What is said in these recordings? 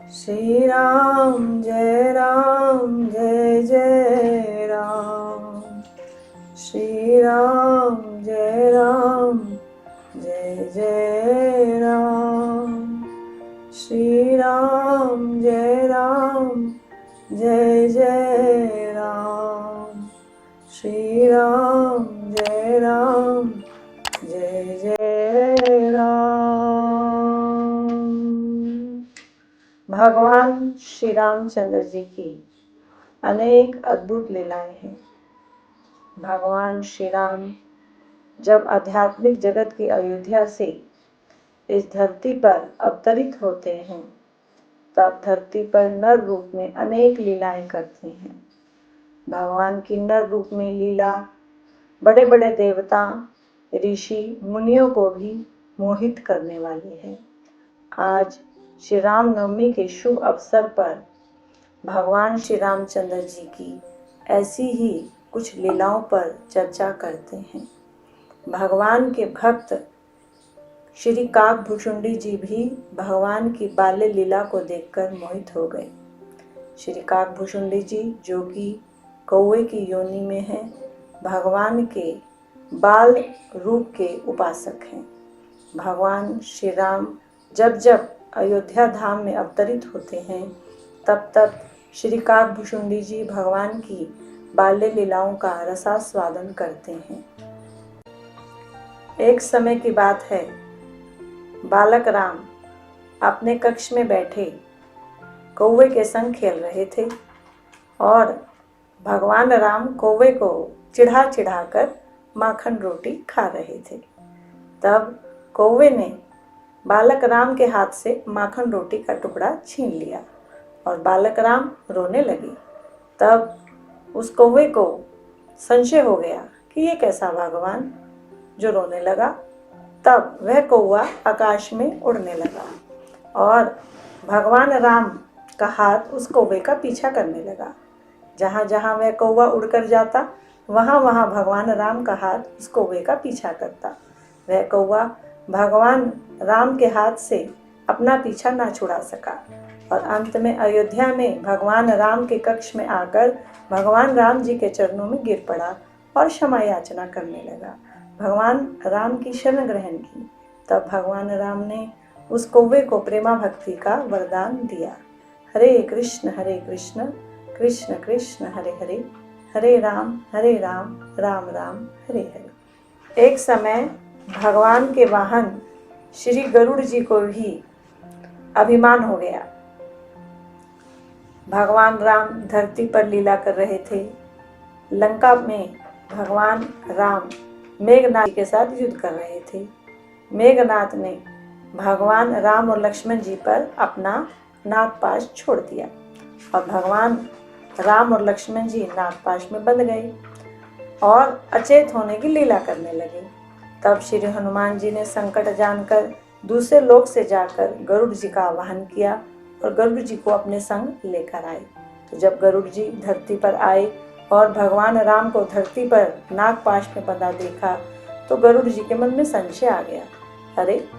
श्री राम जय जय राम। श्री राम जय जय राम। श्री राम जय जय राम। श्री राम जय जय राम। भगवान श्री रामचंद्र जी की अनेक अद्भुत लीलाएं हैं। भगवान श्री राम जब आध्यात्मिक जगत की अयोध्या से इस धरती पर अवतरित होते हैं, तब धरती पर नर रूप में अनेक लीलाएं करते हैं। भगवान की नर रूप में लीला बड़े बड़े देवता, ऋषि, मुनियों को भी मोहित करने वाली है। आज श्री राम नवमी के शुभ अवसर पर भगवान श्री रामचंद्र जी की ऐसी ही कुछ लीलाओं पर चर्चा करते हैं। भगवान के भक्त श्री काकभूषुंडी जी भी भगवान की बाल्य लीला को देखकर मोहित हो गए। श्री काकभूषुंडी जी, जो कि कौवे की योनि में हैं, भगवान के बाल रूप के उपासक हैं। भगवान श्री राम जब जब अयोध्या धाम में अवतरित होते हैं, तब तब श्री काकभूषुंडी जी भगवान की बाल्य लीलाओं का रसास्वादन करते हैं। एक समय की बात है, बालक राम अपने कक्ष में बैठे कौवे के संग खेल रहे थे और भगवान राम कौवे को चिढ़ा कर माखन रोटी खा रहे थे। तब कौवे ने बालक राम के हाथ से माखन रोटी का टुकड़ा छीन लिया और बालक राम रोने लगे। तब उस कौवे को संशय हो गया कि ये कैसा भगवान जो रोने लगा। तब वह कौवा आकाश में उड़ने लगा और भगवान राम का हाथ उस कौवे का पीछा करने लगा। जहाँ जहाँ वह कौवा उड़कर जाता, वहाँ वहाँ भगवान राम का हाथ उस कौवे का पीछा करता। वह कौवा भगवान राम के हाथ से अपना पीछा ना छुड़ा सका और अंत में अयोध्या में भगवान राम के कक्ष में आकर भगवान राम जी के चरणों में गिर पड़ा और क्षमा याचना करने लगा। भगवान राम की शरण ग्रहण की। तब भगवान राम ने उस कौवे को प्रेमा भक्ति का वरदान दिया। हरे कृष्ण कृष्ण कृष्ण हरे हरे, हरे राम राम राम हरे हरे। एक समय भगवान के वाहन श्री गरुड़ जी को भी अभिमान हो गया। भगवान राम धरती पर लीला कर रहे थे। लंका में भगवान राम मेघनाथ के साथ युद्ध कर रहे थे। मेघनाथ ने भगवान राम और लक्ष्मण जी पर अपना नागपाश छोड़ दिया और भगवान राम और लक्ष्मण जी नागपाश में बंध गए और अचेत होने की लीला करने लगे। तब श्री हनुमान जी ने संकट जानकर दूसरे लोक से जाकर गरुड़ जी का आवाहन किया और गरुड़ जी को अपने संग लेकर आए। तो जब गरुड़ जी धरती पर आए और भगवान राम को धरती पर नागपाश में बंधा देखा, तो गरुड़ जी के मन में संशय आ गया। अरे,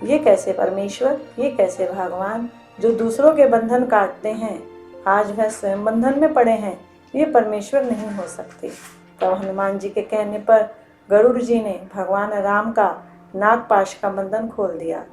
ये कैसे परमेश्वर, ये कैसे भगवान जो दूसरों के बंधन काटते हैं, आज वह स्वयं बंधन में पड़े हैं, ये परमेश्वर नहीं हो सकते। तब हनुमान जी के कहने पर गरुड़ जी ने भगवान राम का नागपाश का बंधन खोल दिया,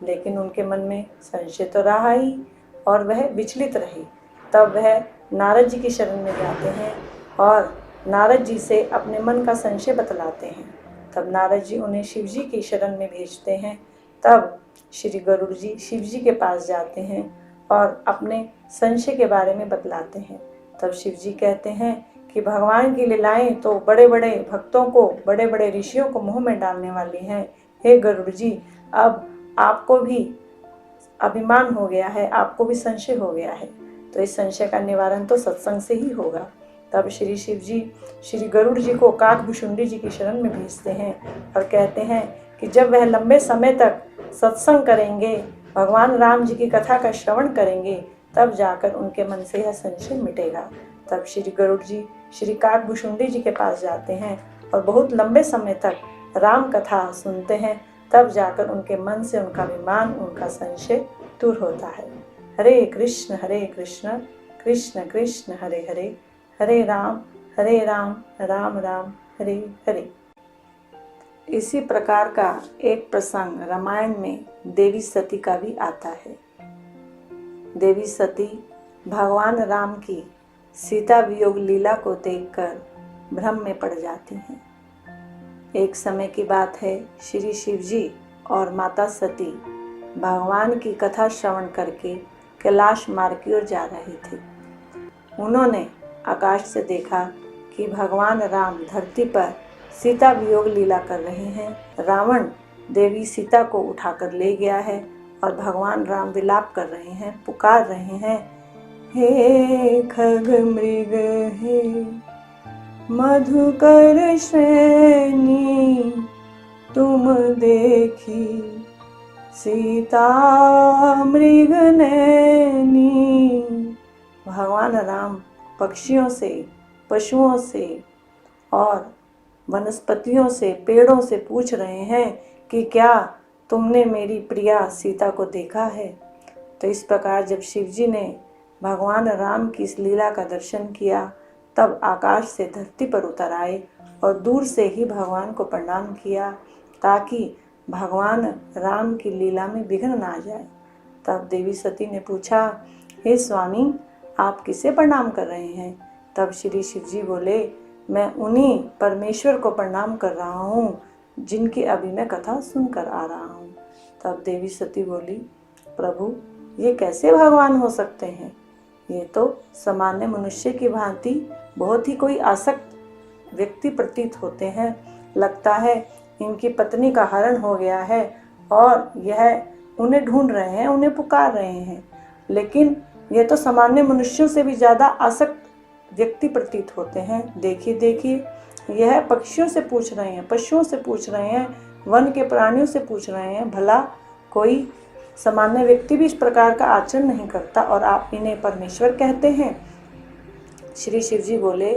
लेकिन उनके मन में संशय तो रहा ही और वह विचलित रहे। तब वह नारद जी की शरण में जाते हैं और नारद जी से अपने मन का संशय बतलाते हैं। तब नारद जी उन्हें शिव जी की शरण में भेजते हैं। तब श्री गरुड़ जी शिव जी के पास जाते हैं और अपने संशय के बारे में बतलाते हैं। तब शिव जी कहते हैं कि भगवान की लीलाएं तो बड़े बड़े भक्तों को, बड़े बड़े ऋषियों को मुंह में डालने वाली हैं। हे गरुड़ जी, अब आपको भी अभिमान हो गया है, आपको भी संशय हो गया है, तो इस संशय का निवारण तो सत्संग से ही होगा। तब श्री शिव जी श्री गरुड़ जी को काकभूषुंडी जी की शरण में भेजते हैं और कहते हैं कि जब वह लंबे समय तक सत्संग करेंगे, भगवान राम जी की कथा का श्रवण करेंगे, तब जाकर उनके मन से यह संशय मिटेगा। तब श्री गरुड़ जी श्री काकभूषुंडी जी के पास जाते हैं और बहुत लंबे समय तक राम कथा सुनते हैं। तब जाकर उनके मन से उनका अभिमान, उनका संशय दूर होता है। हरे कृष्ण कृष्ण कृष्ण हरे हरे, हरे राम राम राम हरे हरे। इसी प्रकार का एक प्रसंग रामायण में देवी सती का भी आता है। देवी सती भगवान राम की सीता वियोग लीला को देखकर भ्रम में पड़ जाती हैं। एक समय की बात है, श्री शिव जी और माता सती भगवान की कथा श्रवण करके कैलाश मार्ग की ओर जा रहे थे। उन्होंने आकाश से देखा कि भगवान राम धरती पर सीता वियोग लीला कर रहे हैं। रावण देवी सीता को उठाकर ले गया है और भगवान राम विलाप कर रहे हैं, पुकार रहे हैं, हे खग मृग हे मधुकर श्रेणी, तुम देखी सीता मृग नैनी। भगवान राम पक्षियों से, पशुओं से और वनस्पतियों से, पेड़ों से पूछ रहे हैं कि क्या तुमने मेरी प्रिया सीता को देखा है। तो इस प्रकार जब शिव जी ने भगवान राम की इस लीला का दर्शन किया, तब आकाश से धरती पर उतर आए और दूर से ही भगवान को प्रणाम किया, ताकि भगवान राम की लीला में विघ्न ना जाए। तब देवी सती ने पूछा, हे स्वामी, आप किसे प्रणाम कर रहे हैं। तब श्री शिव जी बोले, मैं उन्हीं परमेश्वर को प्रणाम कर रहा हूँ जिनकी अभी मैं कथा सुनकर आ रहा हूँ। तब देवी सती बोली, प्रभु, ये कैसे भगवान हो सकते हैं। ये तो सामान्य मनुष्य की भांति बहुत ही कोई आसक्त व्यक्ति प्रतीत होते हैं। लगता है इनकी पत्नी का हरण हो गया है और यह उन्हें ढूंढ रहे हैं, उन्हें पुकार रहे हैं। लेकिन ये तो सामान्य मनुष्यों से भी ज़्यादा आसक्त व्यक्ति प्रतीत होते हैं। देखिए देखिए, यह पक्षियों से पूछ रहे हैं, पशुओं से पूछ रहे हैं, वन के प्राणियों से पूछ रहे हैं। भला कोई सामान्य व्यक्ति भी इस प्रकार का आचरण नहीं करता और आप इन्हें परमेश्वर कहते हैं। श्री शिव जी बोले,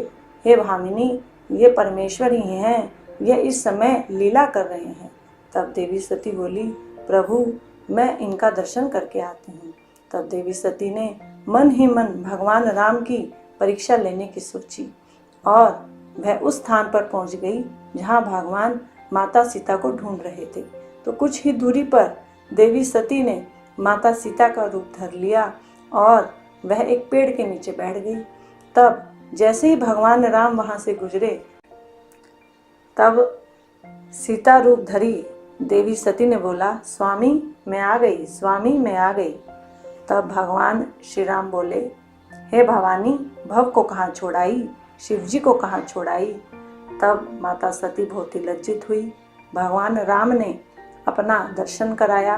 हे भामिनी, ये परमेश्वर ही हैं, यह इस समय लीला कर रहे हैं। तब देवी सती बोली, प्रभु, मैं इनका दर्शन करके आती हूँ। तब देवी सती ने मन ही मन भगवान राम की परीक्षा लेने की सोची और वह उस स्थान पर पहुंच गई जहां भगवान माता सीता को ढूंढ रहे थे। तो कुछ ही दूरी पर देवी सती ने माता सीता का रूप धर लिया और वह एक पेड़ के नीचे बैठ गई। तब जैसे ही भगवान राम वहां से गुजरे, तब सीता रूप धरी देवी सती ने बोला, स्वामी मैं आ गई, स्वामी मैं आ गई। तब भगवान श्री राम बोले, हे भवानी, भव को कहाँ छोड़ाई, शिव जी को कहाँ छोड़ाई। तब माता सती बहुत ही लज्जित हुई। भगवान राम ने अपना दर्शन कराया।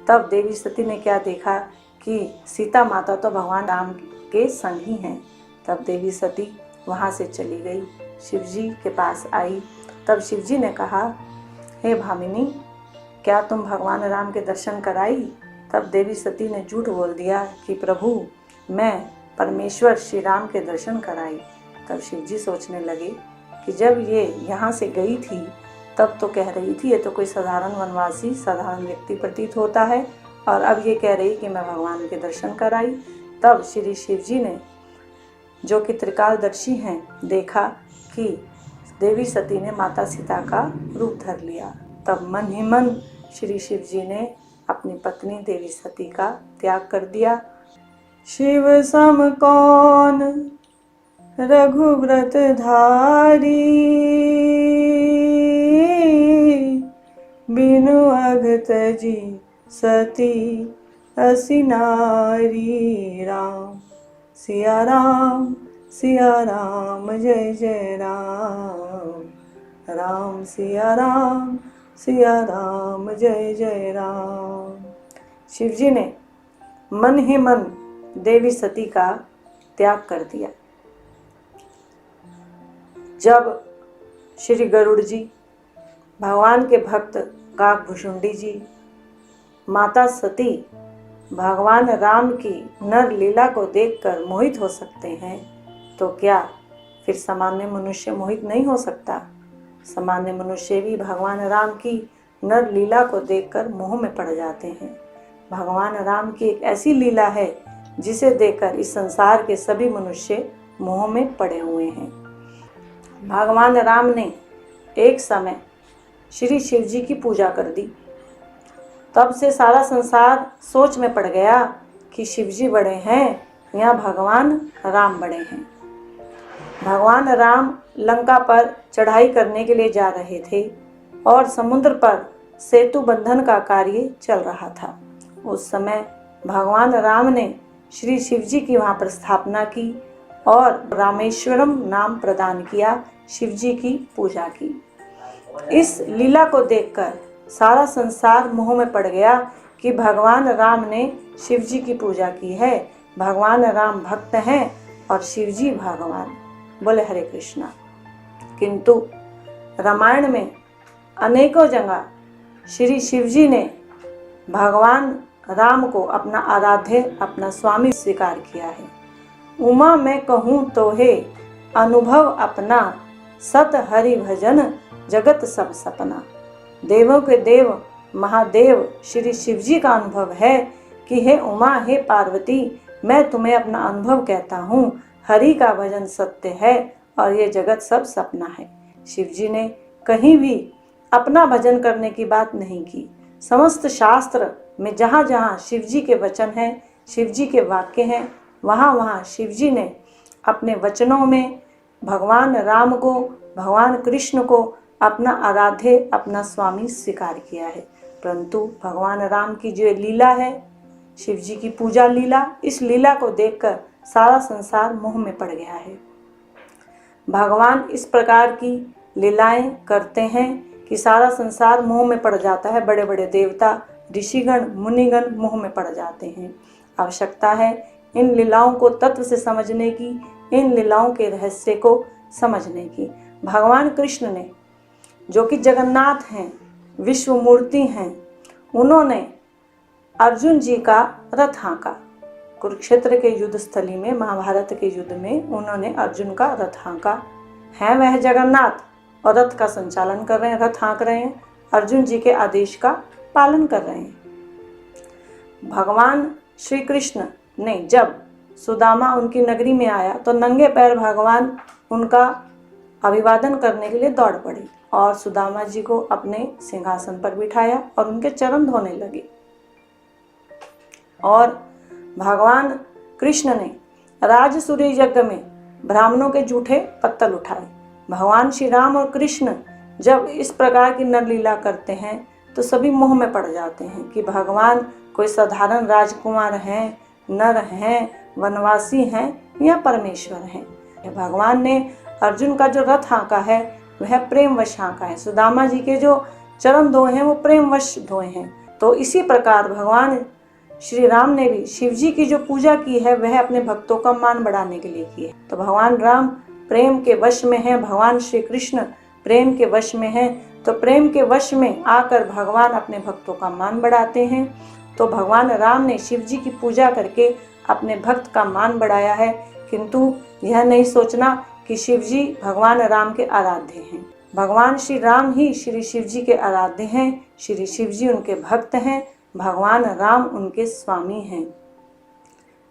तब देवी सती ने क्या देखा कि सीता माता तो भगवान राम के संग ही हैं। तब देवी सती वहाँ से चली गई, शिव जी के पास आई। तब शिव जी ने कहा, हे भामिनी, क्या तुम भगवान राम के दर्शन कराई। तब देवी सती ने झूठ बोल दिया कि प्रभु, मैं परमेश्वर श्री राम के दर्शन कराई। तब शिव जी सोचने लगे कि जब ये यहाँ से गई थी तब तो कह रही थी ये तो कोई साधारण वनवासी, साधारण व्यक्ति प्रतीत होता है, और अब ये कह रही कि मैं भगवान के दर्शन कराई। तब श्री शिव जी ने, जो कि त्रिकालदर्शी हैं, देखा कि देवी सती ने माता सीता का रूप धर लिया। तब मन ही मन श्री शिव जी ने अपनी पत्नी देवी सती का त्याग कर दिया। शिव सम कौन रघुव्रत धारी, बिनु अगत जी सती असी नारी। राम सिया राम जय जय राम, राम सिया राम जय जय राम। शिव जी ने मन ही मन देवी सती का त्याग कर दिया। जब श्री गरुड़ जी, भगवान के भक्त काकभुशुंडी जी, माता सती भगवान राम की नर लीला को देखकर मोहित हो सकते हैं, तो क्या फिर सामान्य मनुष्य मोहित नहीं हो सकता। सामान्य मनुष्य भी भगवान राम की नर लीला को देखकर मोह में पड़ जाते हैं। भगवान राम की एक ऐसी लीला है जिसे देखकर इस संसार के सभी मनुष्य मोह में पड़े हुए हैं। भगवान राम ने एक समय श्री शिव जी की पूजा कर दी। तब से सारा संसार सोच में पड़ गया कि शिव जी बड़े हैं या भगवान राम बड़े हैं। भगवान राम लंका पर चढ़ाई करने के लिए जा रहे थे और समुद्र पर सेतु बंधन का कार्य चल रहा था। उस समय भगवान राम ने श्री शिव जी की वहाँ पर स्थापना की और रामेश्वरम नाम प्रदान किया, शिव जी की पूजा की। इस लीला को देखकर सारा संसार मोह में पड़ गया कि भगवान राम ने शिव जी की पूजा की है, भगवान राम भक्त हैं और शिव जी भगवान। बोले हरे कृष्णा। किंतु रामायण में अनेकों जगह श्री शिव जी ने भगवान राम को अपना आराध्य, अपना स्वामी स्वीकार किया है। उमा मैं कहूँ तो है अनुभव अपना, सत हरि भजन जगत सब सपना। देवों के देव महादेव श्री शिव जी का अनुभव है कि हे उमा, हे पार्वती, मैं तुम्हें अपना अनुभव कहता हूँ, हरि का भजन सत्य है और ये जगत सब सपना है। शिव जी ने कहीं भी अपना भजन करने की बात नहीं की। समस्त शास्त्र में जहाँ जहाँ शिव जी के वचन हैं, शिव जी के वाक्य हैं, वहाँ वहाँ शिव जी ने अपने वचनों में भगवान राम को, भगवान कृष्ण को अपना आराध्य, अपना स्वामी स्वीकार किया है। परंतु भगवान राम की जो लीला है, शिव जी की पूजा लीला, इस लीला को देखकर सारा संसार मोह में पड़ गया है। भगवान इस प्रकार की लीलाएं करते हैं कि सारा संसार मोह में पड़ जाता है। बड़े बड़े देवता, ऋषिगण, मुनिगण मोह में पड़ जाते हैं। आवश्यकता है इन लीलाओं को तत्व से समझने की, इन लीलाओं के रहस्य को समझने की। भगवान कृष्ण ने, जो कि जगन्नाथ हैं, विश्व मूर्ति हैं, उन्होंने अर्जुन जी का रथ हाँका। कुरुक्षेत्र के युद्ध स्थली में, महाभारत के युद्ध में उन्होंने अर्जुन का रथ हाँका है। वह जगन्नाथ और रथ का संचालन कर रहे हैं, रथ हाँक रहे हैं, अर्जुन जी के आदेश का पालन कर रहे हैं। भगवान श्री कृष्ण ने जब सुदामा उनकी नगरी में आया तो नंगे पैर भगवान उनका अभिवादन करने के लिए दौड़ पड़े और सुदामा जी को अपने सिंहासन पर बिठाया और उनके चरण धोने लगे। और भगवान कृष्ण ने राजसूय यज्ञ में ब्राह्मणों के जूठे पत्तल उठाए। भगवान श्री राम और कृष्ण जब इस प्रकार की नरलीला करते हैं तो सभी मोह में पड़ जाते हैं कि भगवान कोई साधारण राजकुमार हैं, नर हैं, वनवासी हैं या परमेश्वर हैं। भगवान ने अर्जुन का जो रथ हाँका है वह प्रेमवश हाँका है। सुदामा जी के जो चरण धोए हैं वो प्रेमवश धोए हैं। तो इसी प्रकार भगवान श्री राम ने भी शिव जी की जो पूजा की है वह अपने भक्तों का मान बढ़ाने के लिए की है। तो भगवान राम प्रेम के वश में हैं, भगवान श्री कृष्ण प्रेम के वश में हैं। तो प्रेम के वश में आकर भगवान अपने भक्तों का मान बढ़ाते हैं। तो भगवान राम ने शिव जी की पूजा करके अपने भक्त का मान बढ़ाया है, किंतु यह नहीं सोचना कि शिव जी भगवान राम के आराध्य हैं। भगवान श्री राम ही श्री शिव जी के आराध्य हैं, श्री शिव जी उनके भक्त हैं, भगवान राम उनके स्वामी हैं।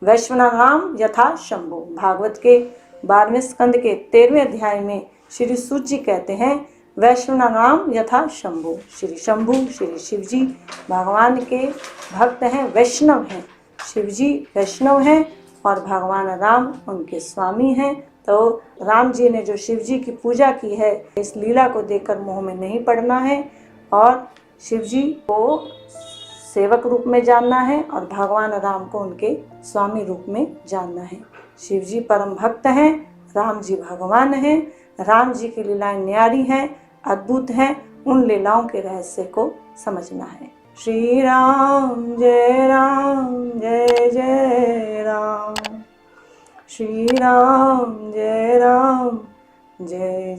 वैश्वनाथ राम यथा शंभु। भागवत के 12वें स्कंद के 13वें अध्याय में श्री सूत जी कहते हैं, वैश्वनाथ राम यथा शंभु। श्री शंभु, श्री शिव जी भगवान के भक्त हैं, वैष्णव हैं। शिव जी वैष्णव हैं और भगवान राम उनके स्वामी हैं। तो राम जी ने जो शिव जी की पूजा की है, इस लीला को देखकर मोह में नहीं पड़ना है और शिव जी को सेवक रूप में जानना है और भगवान राम को उनके स्वामी रूप में जानना है। शिव जी परम भक्त हैं, राम जी भगवान हैं। राम जी की लीलाएं न्यारी हैं, अद्भुत हैं। उन लीलाओं के रहस्य को समझना है। श्री राम जय जय राम, श्री राम जय जय